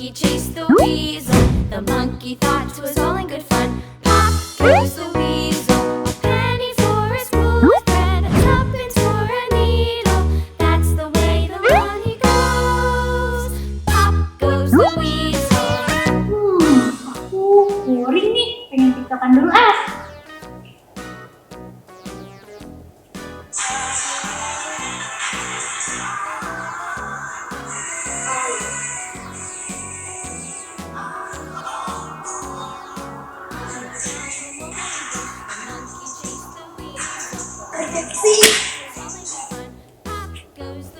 monkey chased the weasel. The monkey thought 'twas all in good fun. Pop goes the weasel. A penny for his wool of thread, a tuppence for a needle. That's the way the money goes. Pop goes the weasel. Aku boring nih, pengen tiktokan dulu ah.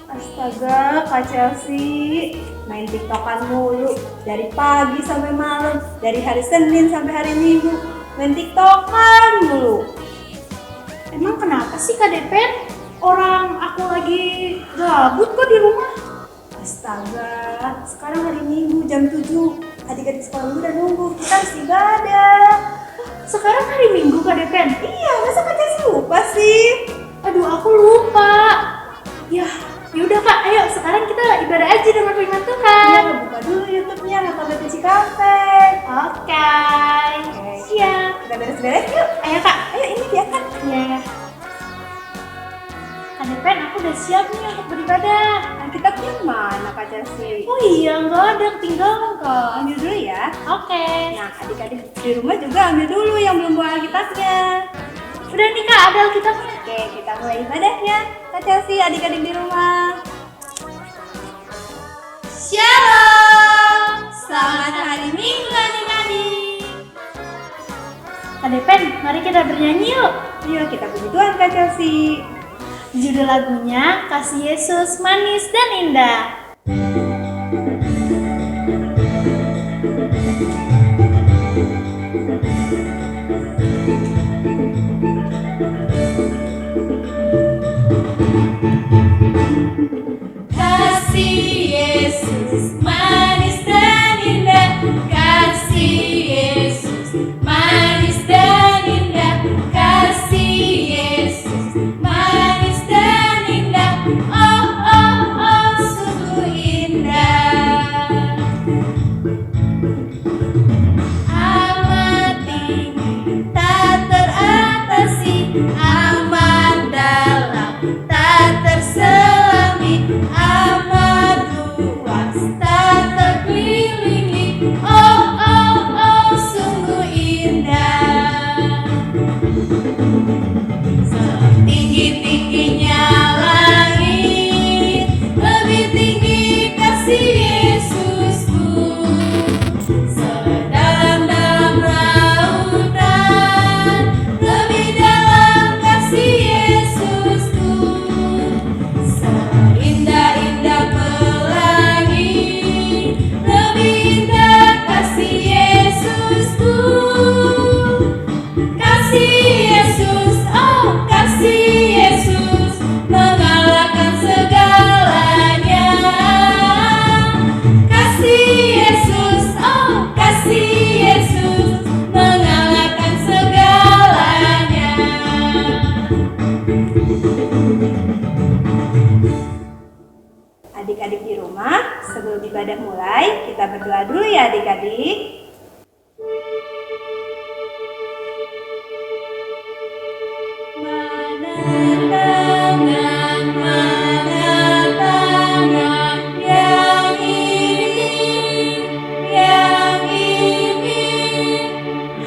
Astaga, Kak Chelsea, main tiktokan mulu dari pagi sampai malam, dari hari Senin sampai hari Minggu, main tiktokan mulu. Emang kenapa sih Kak Depen? Orang aku lagi gabut kok di rumah. Astaga, sekarang hari Minggu jam 7, adik-adik sekolah udah nunggu, kita harus ibadah. Sekarang hari Minggu Kak Depen? Iya, masa Kak Chelsea lupa sih? Aduh, aku lupa. Yaudah Kak, ayo sekarang kita ibadah aja dengan firman Iya, Tuhan. buka dulu YouTube-nya, Natalia Cikape. Oke. Siap. Kita beres-beres yuk. Ayo Kak. Ayo, ini dia kan. Ya. Kak Depen, aku udah siap nih untuk beribadah. Alkitabnya mana Kak Chelsea? Oh iya, nggak ada, ketinggalan Kak. Ambil dulu ya. Oke. Nah, adik-adik di rumah juga ambil dulu yang belum bawa Alkitabnya. Udah nih Kak, ada Alkitabnya. Oke, kita mulai ibadahnya. Kak Chelsea, adik-adik di rumah. Shalom. Selamat hari Minggu adik-adik. Kak Depen, mari kita bernyanyi yuk. Yuk kita puji Tuhan Kak Chelsea. Judul lagunya Kasih Yesus Manis dan Indah. Kasih Yesus manis dan indah. Kasih Yesus manis dan indah. Kasih Yesus manis dan indah. Oh oh oh, sungguh indah. Amat tinggi tak teratasi, amat dalam tak terselami, amat luas tak terkelilingi. Oh oh oh, sungguh indah. Setinggi-tingginya langit, lebih tinggi kasih Yesusku. Sedalam-dalam lautan, lebih dalam kasih Yesusku. Seindah-indah pelangi, lebih indah kasih Yesusku. Kasih Yesus, oh kasih Yesus, mengalahkan segalanya. Kasih Yesus, oh kasih Yesus, mengalahkan segalanya. Adik-adik di rumah, sebelum ibadah mulai, kita berdoa dulu ya adik-adik. Mana tangan yang ini.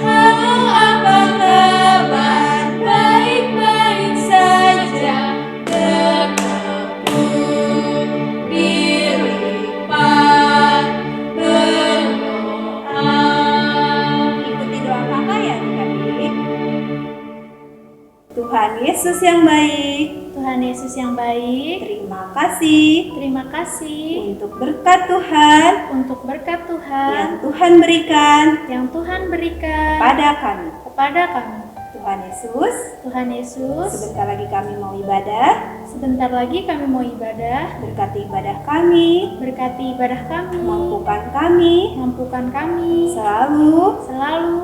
Halo, apa kabar? Baik-baik saja. Tekun dilipat berdoa. Ikuti doa kakak ya adik-adik. Tuhan Yesus yang baik, Tuhan Yesus yang baik, terima kasih terima kasih untuk berkat Tuhan untuk berkat yang Tuhan Tuhan berikan yang Tuhan berikan pada kami. kepada kami. Tuhan Tuhan Yesus, Tuhan Yesus, sebentar lagi kami mau ibadah. sebentar lagi kami mau ibadah. Berkati ibadah kami, Berkati ibadah kami, mampukan kami selalu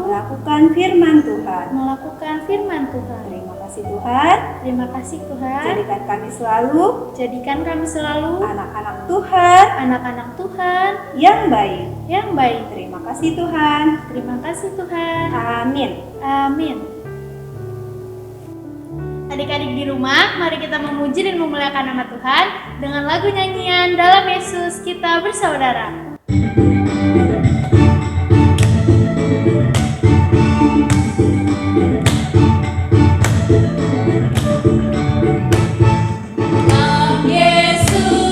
melakukan firman Tuhan. melakukan firman Tuhan. Terima kasih Tuhan, Terima kasih Tuhan. jadikan kami selalu Jadikan kami selalu anak-anak Tuhan anak-anak Tuhan yang baik. yang baik. Terima kasih Tuhan. Terima kasih Tuhan. Amin. Amin. Adik-adik di rumah, mari kita memuji dan memuliakan nama Tuhan dengan lagu nyanyian Dalam Yesus Kita Bersaudara. Dalam Yesus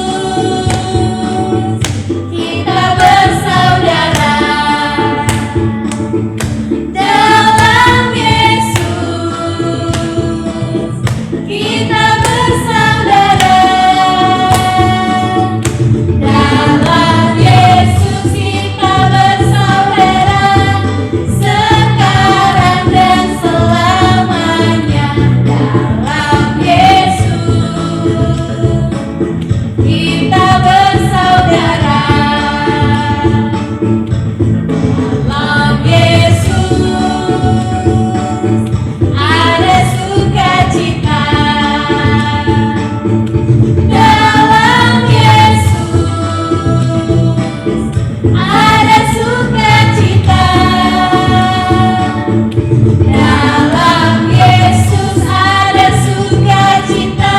kita bersaudara. Dalam Yesus kita bersaudara. Dalam Yesus kita bersaudara. Sekarang dan selamanya. Dalam Yesus kita bersaudara. Dalam Yesus ada sukacita. Dalam Yesus ada sukacita. Dalam Yesus ada sukacita.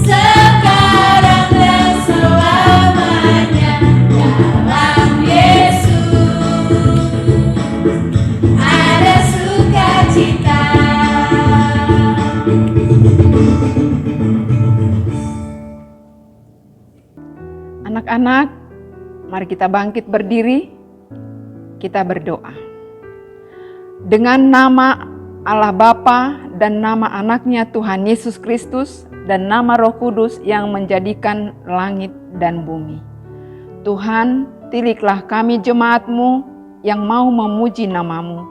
Sekarang dan selamanya. Dalam Yesus ada sukacita. Anak-anak, mari kita bangkit berdiri, kita berdoa. Dengan nama Allah Bapa dan nama anaknya Tuhan Yesus Kristus dan nama Roh Kudus yang menjadikan langit dan bumi. Tuhan, tiliklah kami jemaat-Mu yang mau memuji nama-Mu.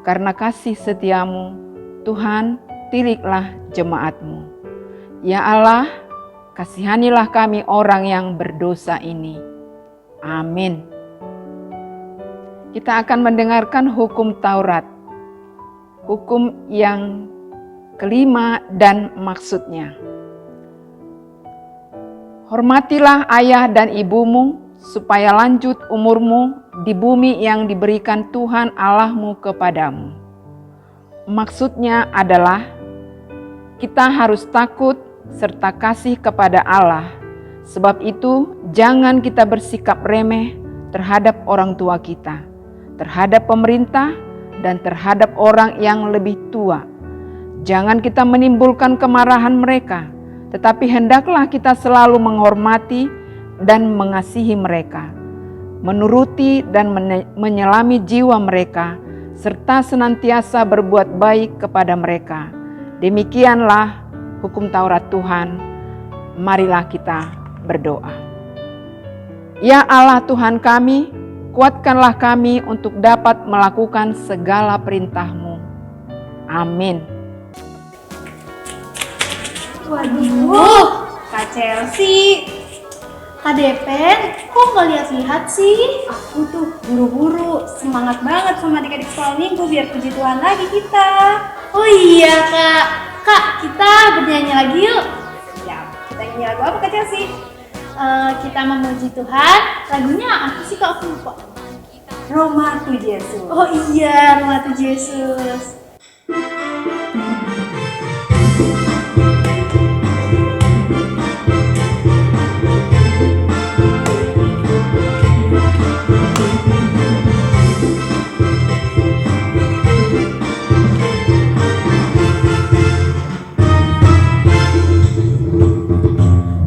Karena kasih setiamu, Tuhan, tiliklah jemaat-Mu. Ya Allah, kasihanilah kami orang yang berdosa ini. Amin. Kita akan mendengarkan hukum Taurat. Hukum yang kelima dan maksudnya. Hormatilah ayah dan ibumu, supaya lanjut umurmu di bumi yang diberikan Tuhan Allahmu kepadamu. Maksudnya adalah kita harus takut serta kasih kepada Allah. Sebab itu, jangan kita bersikap remeh terhadap orang tua kita, terhadap pemerintah, dan terhadap orang yang lebih tua. Jangan kita menimbulkan kemarahan mereka, tetapi hendaklah kita selalu menghormati dan mengasihi mereka, menuruti dan menyelami jiwa mereka, serta senantiasa berbuat baik kepada mereka. Demikianlah hukum Taurat Tuhan. Marilah kita berdoa. Ya Allah Tuhan kami, kuatkanlah kami untuk dapat melakukan segala perintah-Mu. Amin. Waduh, Kak Chelsea, Kak Depen, kok nggak lihat-lihat sih? aku tuh buru-buru, semangat banget sama adik-adik sekolah minggu biar puji Tuhan lagi kita. Oh iya Kak, Kak kita bernyanyi lagi yuk. Ya, kita nyanyi lagu apa Kak Chelsea? Kita memuji Tuhan, lagunya apa sih Kak, aku lupa. Roma tu Yesus. Oh iya, Roma tu Yesus.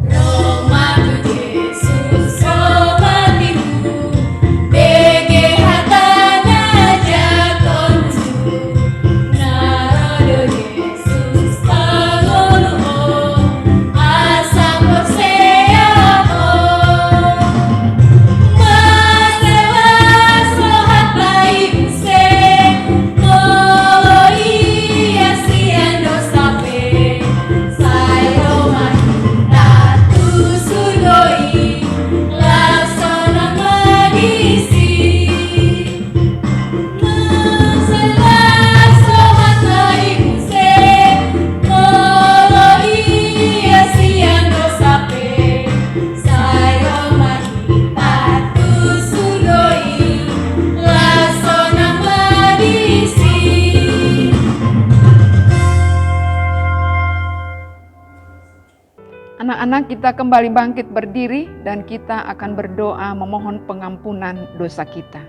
Roma tu Yesus, Roma timu, bege hatana jakontu. anak-anak kita kembali bangkit berdiri dan kita akan berdoa memohon pengampunan dosa kita.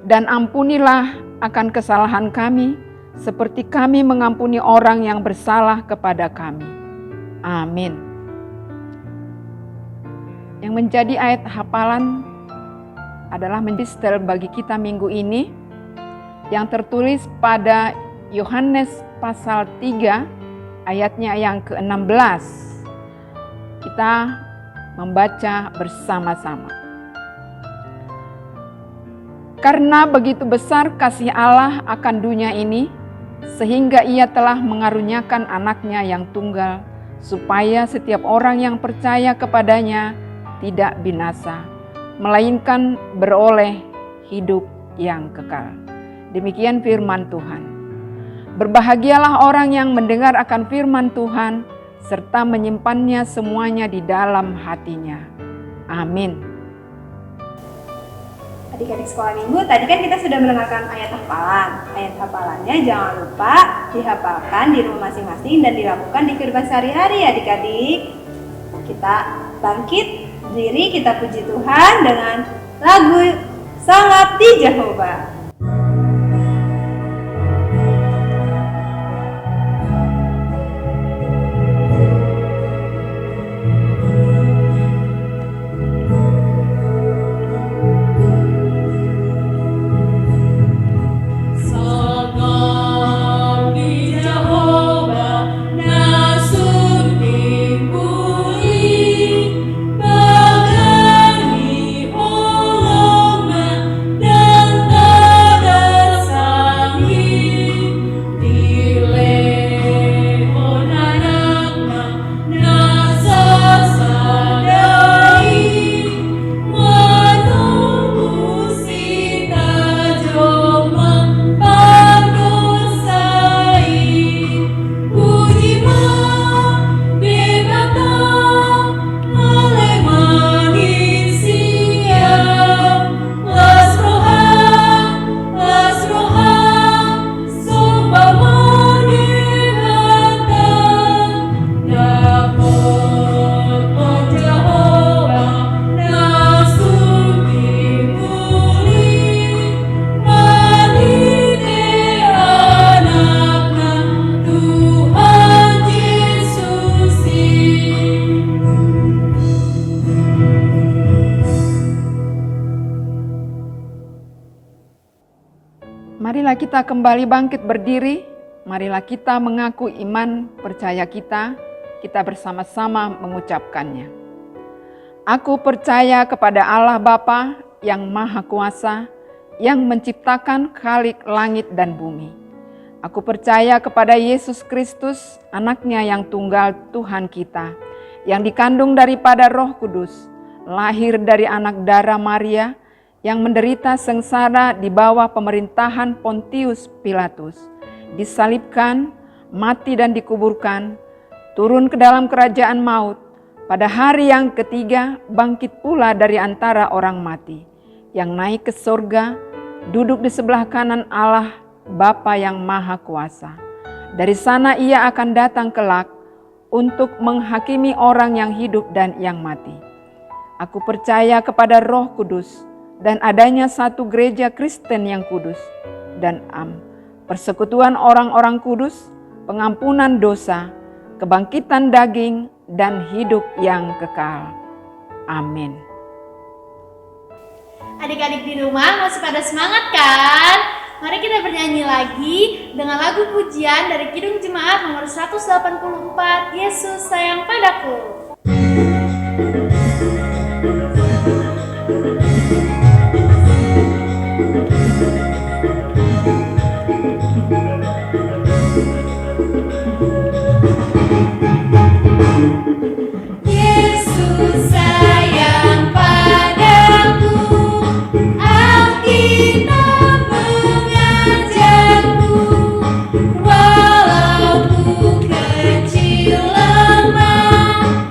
Dan ampunilah akan kesalahan kami, seperti kami mengampuni orang yang bersalah kepada kami. Amin. Yang menjadi ayat hafalan adalah menjadi bagi kita minggu ini, yang tertulis pada Yohanes pasal 3 ayatnya yang ke-16. Kita membaca bersama-sama. Karena begitu besar kasih Allah akan dunia ini, sehingga Ia telah mengaruniakan anaknya yang tunggal, supaya setiap orang yang percaya kepadanya tidak binasa, melainkan beroleh hidup yang kekal. Demikian firman Tuhan. Berbahagialah orang yang mendengar akan firman Tuhan, serta menyimpannya semuanya di dalam hatinya. Amin. Adik-adik sekolah minggu, tadi kan kita sudah mendengarkan ayat hafalan. Ayat hafalannya jangan lupa dihafalkan di rumah masing-masing dan dilakukan di kehidupan sehari-hari adik-adik. Kita bangkit berdiri, kita puji Tuhan dengan lagu Sangat di Jehovah. Marilah kita kembali bangkit berdiri, marilah kita mengaku iman percaya kita bersama-sama mengucapkannya. Aku percaya kepada Allah Bapa yang Maha Kuasa, yang menciptakan Khalik langit dan bumi. Aku percaya kepada Yesus Kristus, anaknya yang tunggal Tuhan kita, yang dikandung daripada Roh Kudus, lahir dari anak darah Maria, yang menderita sengsara di bawah pemerintahan Pontius Pilatus, disalibkan, mati dan dikuburkan, turun ke dalam kerajaan maut, pada hari yang ketiga bangkit pula dari antara orang mati, yang naik ke surga, duduk di sebelah kanan Allah Bapa yang Maha Kuasa. Dari sana Ia akan datang kelak untuk menghakimi orang yang hidup dan yang mati. Aku percaya kepada Roh Kudus, dan adanya satu gereja Kristen yang kudus, dan persekutuan orang-orang kudus, pengampunan dosa, kebangkitan daging, dan hidup yang kekal. Amin. Adik-adik di rumah masih pada semangat kan? Mari kita bernyanyi lagi dengan lagu pujian dari Kidung Jemaat nomor 184, Yesus Sayang Padaku. Yesus sayang padaku, Alkitab mengajarku, walau ku kecil lemah,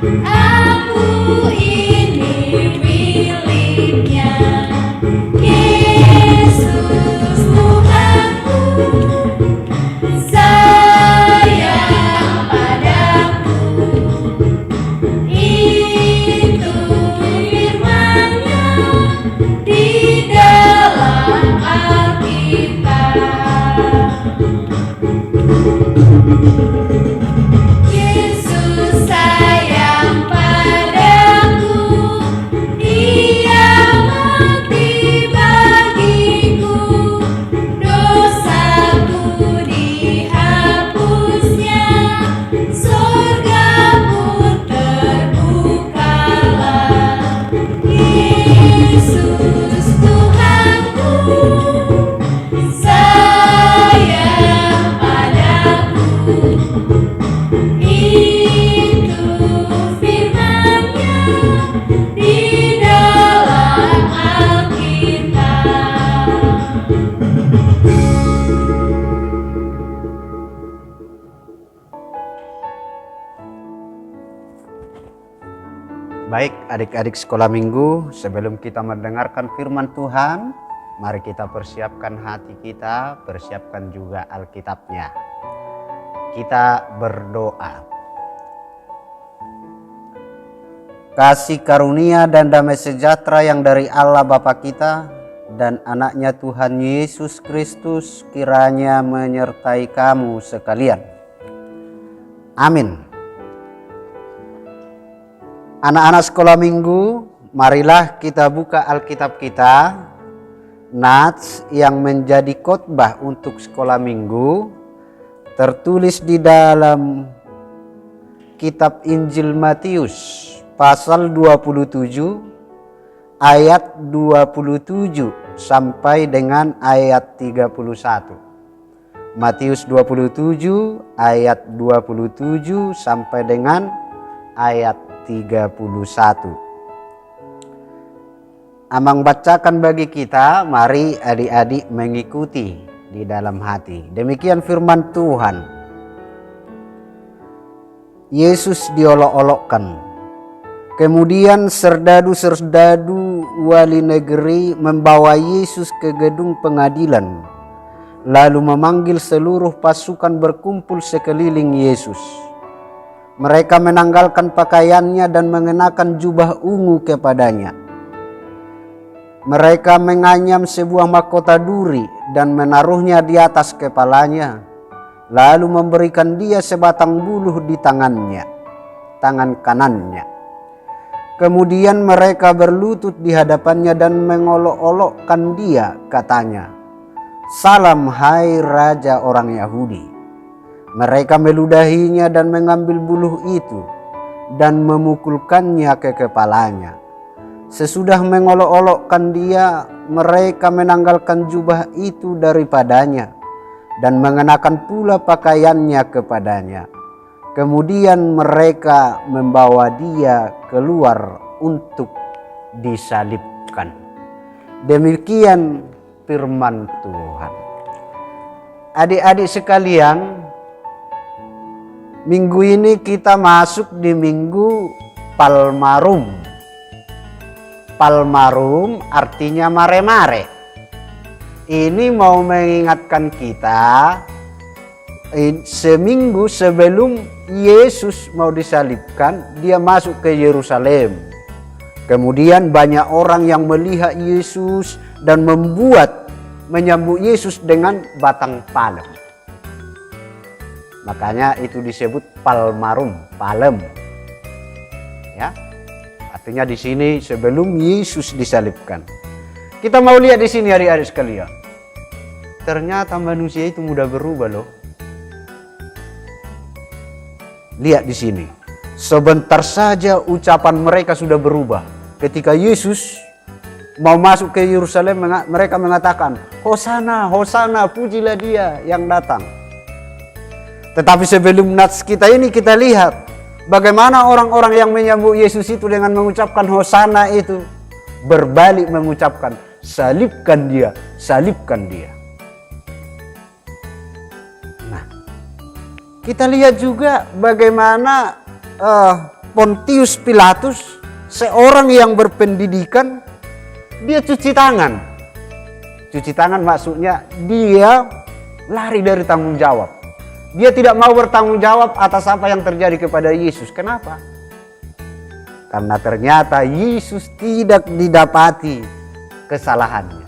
di dalam Alkitab. Yesus sayang padaku, Dia mati bagiku, dosaku dihapusnya, surga pun terbukalah. Yesus Tuhanku sayang padaku, itu firman-Nya di dalam Alkitab. Baik adik-adik sekolah minggu, sebelum kita mendengarkan firman Tuhan, mari kita persiapkan hati kita, persiapkan juga Alkitabnya. Kita berdoa. Kasih karunia dan damai sejahtera yang dari Allah Bapa kita dan anaknya Tuhan Yesus Kristus kiranya menyertai kamu sekalian. Amin. Anak-anak sekolah minggu, marilah kita buka Alkitab kita, Nats yang menjadi khotbah untuk sekolah minggu, tertulis di dalam kitab Injil Matius pasal 27 ayat 27 sampai dengan ayat 31. Matius 27 ayat 27 sampai dengan ayat 31. Amang bacakan bagi kita, mari adik-adik mengikuti di dalam hati. Demikian firman Tuhan. Yesus diolok-olokkan. Kemudian serdadu-serdadu wali negeri membawa Yesus ke gedung pengadilan, lalu memanggil seluruh pasukan berkumpul sekeliling Yesus. Mereka menanggalkan pakaiannya dan mengenakan jubah ungu kepadanya. Mereka menganyam sebuah mahkota duri dan menaruhnya di atas kepalanya, lalu memberikan dia sebatang buluh di tangannya, tangan kanannya. Kemudian mereka berlutut di hadapannya dan mengolok-olokkan dia, katanya, "Salam hai Raja orang Yahudi." Mereka meludahinya dan mengambil buluh itu dan memukulkannya ke kepalanya. Sesudah mengolok-olokkan dia, mereka menanggalkan jubah itu daripadanya dan mengenakan pula pakaiannya kepadanya. Kemudian mereka membawa dia keluar untuk disalibkan. Demikian firman Tuhan. Adik-adik sekalian, minggu ini kita masuk di minggu Palmarum. Palmarum artinya mare-mare. Ini mau mengingatkan kita seminggu sebelum Yesus mau disalibkan, dia masuk ke Yerusalem. Kemudian banyak orang yang melihat Yesus dan menyambut Yesus dengan batang palem. Makanya itu disebut Palmarum, palem. Ya. Artinya di sini sebelum Yesus disalibkan. Kita mau lihat di sini adik-adik sekalian. Ternyata manusia itu mudah berubah loh. Lihat di sini. Sebentar saja ucapan mereka sudah berubah. Ketika Yesus mau masuk ke Yerusalem, mereka mengatakan, "Hosana, Hosana, pujilah dia yang datang." Tetapi sebelum nats kita ini kita lihat bagaimana orang-orang yang menyambut Yesus itu dengan mengucapkan Hosana itu berbalik mengucapkan, "Salibkan dia, salibkan dia." Nah, kita lihat juga bagaimana Pontius Pilatus, seorang yang berpendidikan, dia cuci tangan. Cuci tangan maksudnya dia lari dari tanggung jawab. Dia tidak mau bertanggung jawab atas apa yang terjadi kepada Yesus. Kenapa? Karena ternyata Yesus tidak didapati kesalahannya.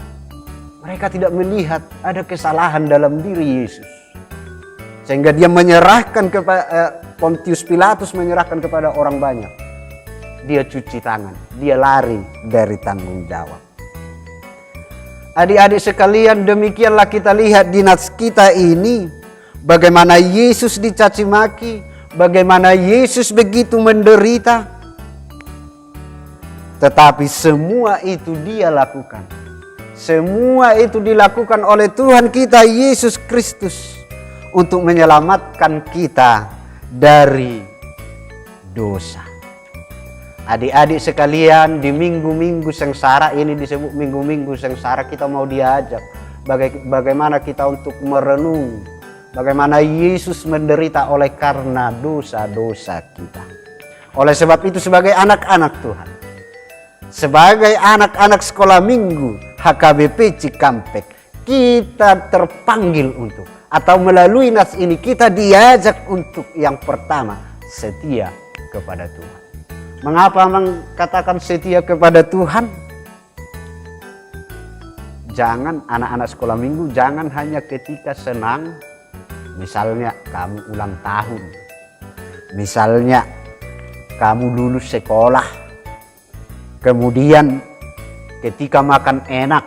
Mereka tidak melihat ada kesalahan dalam diri Yesus. Sehingga dia menyerahkan kepada Pontius Pilatus, menyerahkan kepada orang banyak. Dia cuci tangan, dia lari dari tanggung jawab. Adik-adik sekalian, demikianlah kita lihat di nats kita ini, bagaimana Yesus dicaci maki, bagaimana Yesus begitu menderita. Tetapi semua itu dia lakukan. Semua itu dilakukan oleh Tuhan kita Yesus Kristus untuk menyelamatkan kita dari dosa. Adik-adik sekalian, di minggu-minggu sengsara ini disebut minggu-minggu sengsara, kita mau diajak bagaimana kita untuk merenung bagaimana Yesus menderita oleh karena dosa-dosa kita. Oleh sebab itu, sebagai anak-anak Tuhan, sebagai anak-anak sekolah minggu HKBP Cikampek, kita terpanggil untuk, atau melalui nats ini kita diajak untuk yang pertama, setia kepada Tuhan. Mengapa mengatakan setia kepada Tuhan? Jangan anak-anak sekolah minggu, jangan hanya ketika senang, misalnya kamu ulang tahun, misalnya kamu lulus sekolah, kemudian ketika makan enak,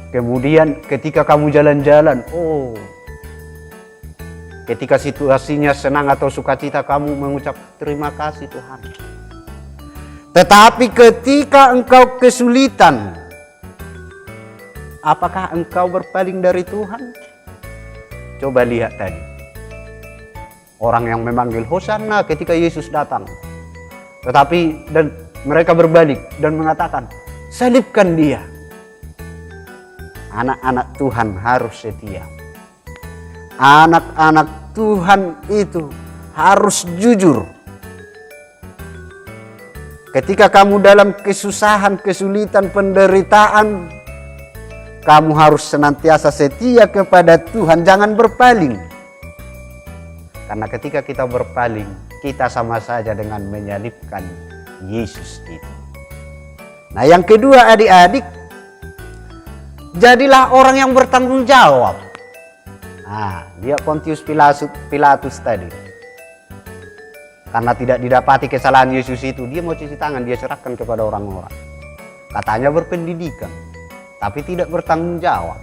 kemudian ketika kamu jalan-jalan, ketika situasinya senang atau sukacita kamu mengucap terima kasih Tuhan. Tetapi ketika engkau kesulitan, apakah engkau berpaling dari Tuhan? Coba lihat tadi. Orang yang memanggil Hosana ketika Yesus datang. Tetapi dan mereka berbalik dan mengatakan, salibkan dia. Anak-anak Tuhan harus setia. Anak-anak Tuhan itu harus jujur. Ketika kamu dalam kesusahan, kesulitan, penderitaan, kamu harus senantiasa setia kepada Tuhan, jangan berpaling. Karena ketika kita berpaling, kita sama saja dengan menyalibkan Yesus itu. Nah, yang kedua adik-adik, jadilah orang yang bertanggung jawab. Nah, lihat Pontius Pilatus tadi. Karena tidak didapati kesalahan Yesus itu, dia mau cuci tangan, dia serahkan kepada orang-orang. Katanya berpendidikan, tapi tidak bertanggung jawab.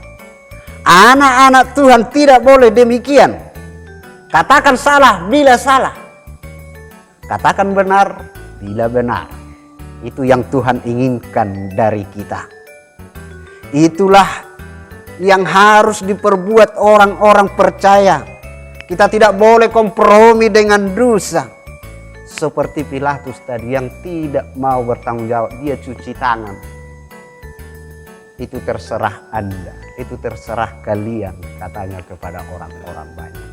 Anak-anak Tuhan tidak boleh demikian. Katakan salah bila salah. Katakan benar bila benar. Itu yang Tuhan inginkan dari kita. Itulah yang harus diperbuat orang-orang percaya. Kita tidak boleh kompromi dengan dosa. Seperti Pilatus tadi yang tidak mau bertanggung jawab, dia cuci tangan. Itu terserah Anda, itu terserah kalian, katanya kepada orang-orang banyak.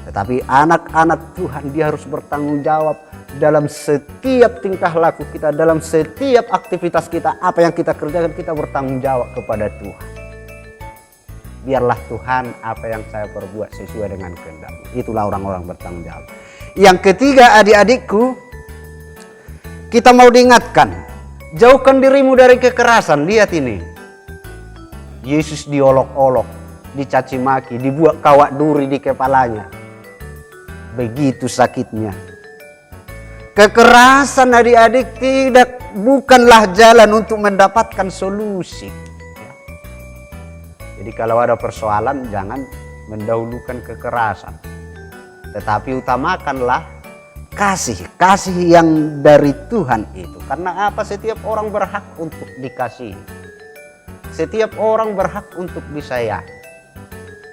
Tetapi anak-anak Tuhan, dia harus bertanggung jawab dalam setiap tingkah laku kita, dalam setiap aktivitas kita, apa yang kita kerjakan, kita bertanggung jawab kepada Tuhan. Biarlah Tuhan, apa yang saya perbuat sesuai dengan kehendak-Mu. Itulah orang-orang bertanggung jawab. Yang ketiga adik-adikku, kita mau diingatkan, jauhkan dirimu dari kekerasan. Lihat ini, Yesus diolok-olok, dicaci maki, dibuat kawat duri di kepalanya. Begitu sakitnya. Kekerasan adik-adik bukanlah jalan untuk mendapatkan solusi. Jadi kalau ada persoalan, jangan mendahulukan kekerasan. Tetapi utamakanlah kasih yang dari Tuhan itu. Karena apa? Setiap orang berhak untuk dikasihi. Setiap orang berhak untuk disayangi.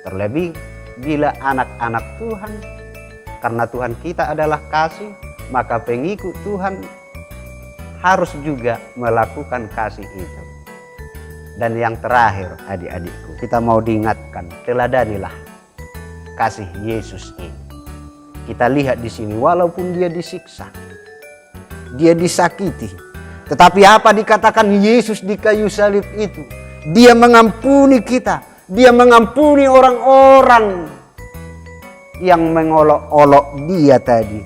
Terlebih bila anak-anak Tuhan, karena Tuhan kita adalah kasih, maka pengikut Tuhan harus juga melakukan kasih itu. Dan yang terakhir adik-adikku, kita mau diingatkan, teladanilah kasih Yesus ini. Kita lihat di sini, walaupun dia disiksa, dia disakiti, tetapi apa dikatakan Yesus di kayu salib itu? Dia mengampuni kita, dia mengampuni orang-orang yang mengolok-olok dia tadi.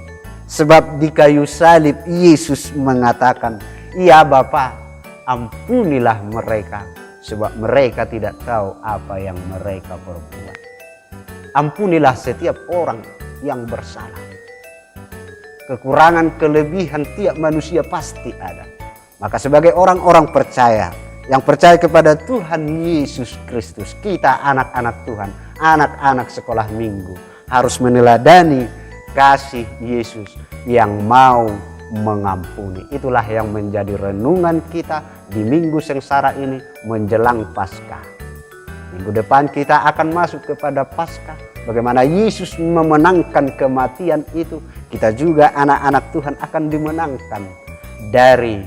Sebab di kayu salib Yesus mengatakan, "Ya Bapa, ampunilah mereka, sebab mereka tidak tahu apa yang mereka perbuat." Ampunilah setiap orang yang bersalah. Kekurangan, kelebihan tiap manusia pasti ada. Maka sebagai orang-orang percaya, yang percaya kepada Tuhan Yesus Kristus, kita anak-anak Tuhan, anak-anak sekolah minggu, harus meneladani kasih Yesus yang mau mengampuni. Itulah yang menjadi renungan kita di minggu sengsara ini menjelang Paskah. Minggu depan kita akan masuk kepada Paskah. Bagaimana Yesus memenangkan kematian itu, kita juga anak-anak Tuhan akan dimenangkan dari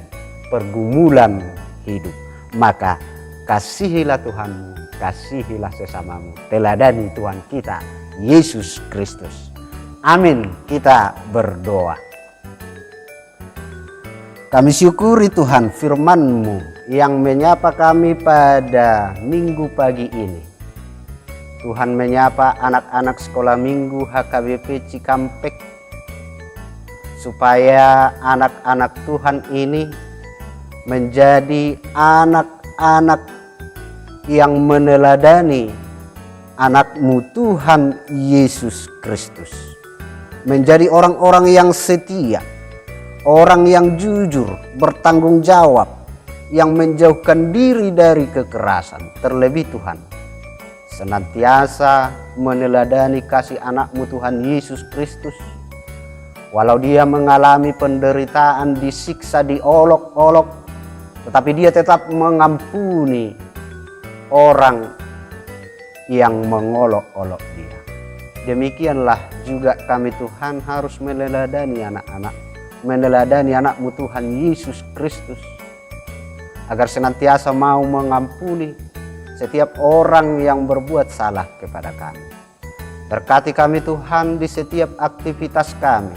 pergumulan hidup. Maka kasihilah Tuhanmu, kasihilah sesamamu. Teladani Tuhan kita, Yesus Kristus. Amin. Kita berdoa. Kami syukuri Tuhan firman-Mu yang menyapa kami pada minggu pagi ini. Tuhan menyapa anak-anak sekolah minggu HKBP Cikampek, supaya anak-anak Tuhan ini menjadi anak-anak yang meneladani anak-Mu Tuhan Yesus Kristus. Menjadi orang-orang yang setia, orang yang jujur, bertanggung jawab, yang menjauhkan diri dari kekerasan. Terlebih Tuhan, senantiasa meneladani kasih anak-Mu Tuhan Yesus Kristus. Walau dia mengalami penderitaan, disiksa, diolok-olok, tetapi dia tetap mengampuni orang yang mengolok-olok dia. Demikianlah juga kami Tuhan harus meneladani anak-anak, meneladani anak-Mu Tuhan Yesus Kristus, agar senantiasa mau mengampuni setiap orang yang berbuat salah kepada kami. Berkati kami Tuhan di setiap aktivitas kami.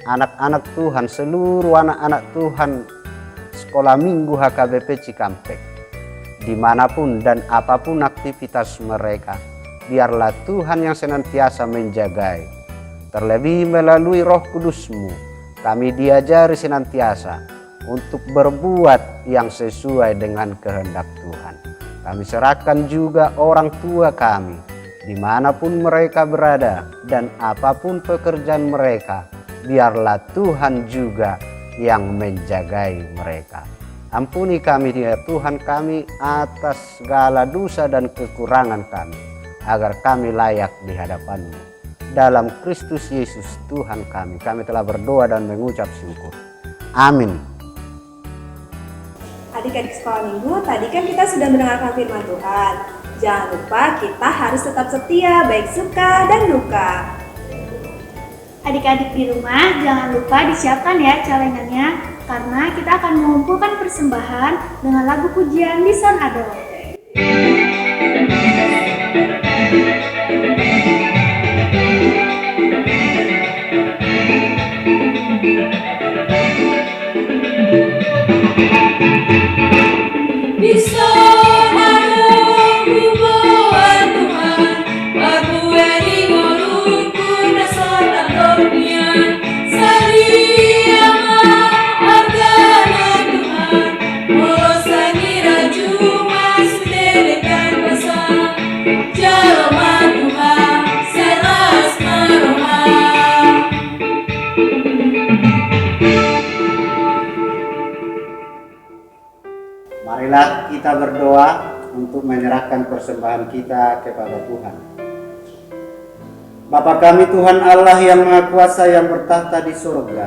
Anak-anak Tuhan, seluruh anak-anak Tuhan sekolah minggu HKBP Cikampek, dimanapun dan apapun aktivitas mereka, biarlah Tuhan yang senantiasa menjagai. Terlebih melalui Roh Kudus-Mu, kami diajari senantiasa untuk berbuat yang sesuai dengan kehendak Tuhan. Kami serahkan juga orang tua kami, dimanapun mereka berada dan apapun pekerjaan mereka, biarlah Tuhan juga yang menjagai mereka. Ampuni kami ya Tuhan kami atas segala dosa dan kekurangan kami, agar kami layak di hadapan-Mu. Dalam Kristus Yesus Tuhan kami telah berdoa dan mengucap syukur. Amin. Adik-adik sekolah minggu, tadi kan kita sudah mendengarkan firman Tuhan. Jangan lupa kita harus tetap setia, baik suka dan duka. Adik-adik di rumah, jangan lupa disiapkan ya celengannya, karena kita akan mengumpulkan persembahan dengan lagu pujian di Sound Adult. Bisa ada hubungan Tuhan, aku ini ngolungku nasar adornya, saliama argana Tuhan, molosani raju masuk derekan basa, jaloma Tuhan, seras maroha. Marilah kita berdoa untuk menyerahkan persembahan kita kepada Tuhan. Bapa kami Tuhan Allah yang Maha Kuasa yang bertahta di surga,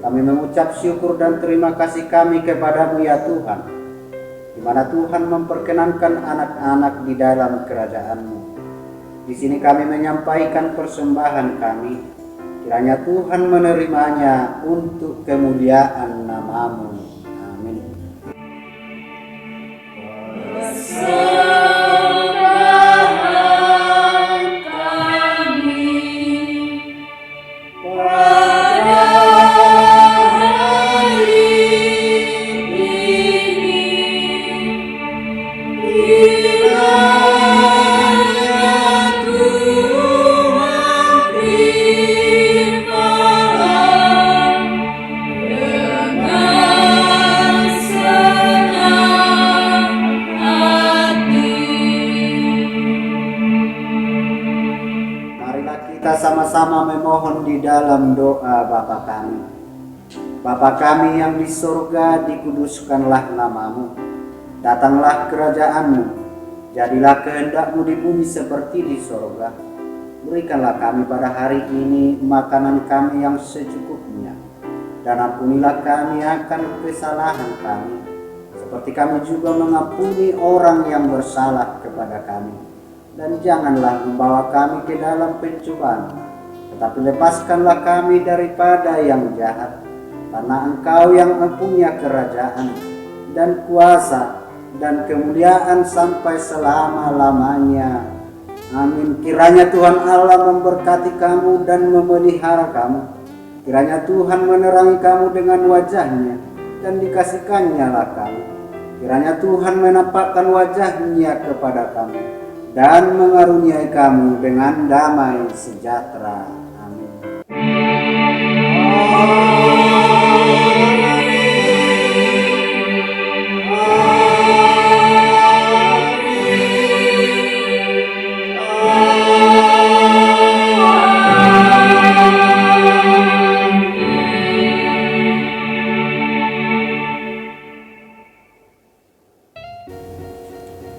kami mengucap syukur dan terima kasih kami kepada-Mu ya Tuhan, di mana Tuhan memperkenankan anak-anak di dalam kerajaan-Mu. Di sini kami menyampaikan persembahan kami, kiranya Tuhan menerimanya untuk kemuliaan nama-Mu. Amin. Persembahan kami pada hari ini, kiranya Tuhan terimalah kita sama-sama memohon di dalam doa Bapa kami. Bapa kami yang di surga, dikuduskanlah namamu. Datanglah kerajaanmu, jadilah kehendak-Mu di bumi seperti di surga. Berikanlah kami pada hari ini makanan kami yang secukupnya. Dan ampunilah kami akan kesalahan kami, seperti kami juga mengampuni orang yang bersalah kepada kami. Dan janganlah membawa kami ke dalam pencobaan, tetapi lepaskanlah kami daripada yang jahat. Karena Engkau yang mempunyai kerajaan dan kuasa dan kemuliaan sampai selama-lamanya. Amin. Kiranya Tuhan Allah memberkati kamu dan memelihara kamu. Kiranya Tuhan menerangi kamu dengan wajahnya dan dikasihkannya lah kamu. Kiranya Tuhan menampakkan wajahnya kepada kamu dan mengaruniai kamu dengan damai sejahtera. Amin.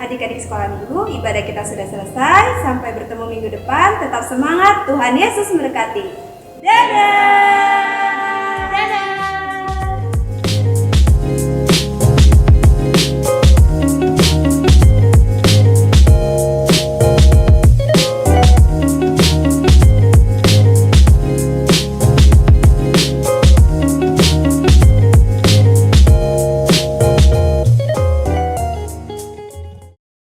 Adik-adik sekolah minggu, ibadah kita sudah selesai. Sampai bertemu minggu depan. Tetap semangat, Tuhan Yesus memberkati. Dadah!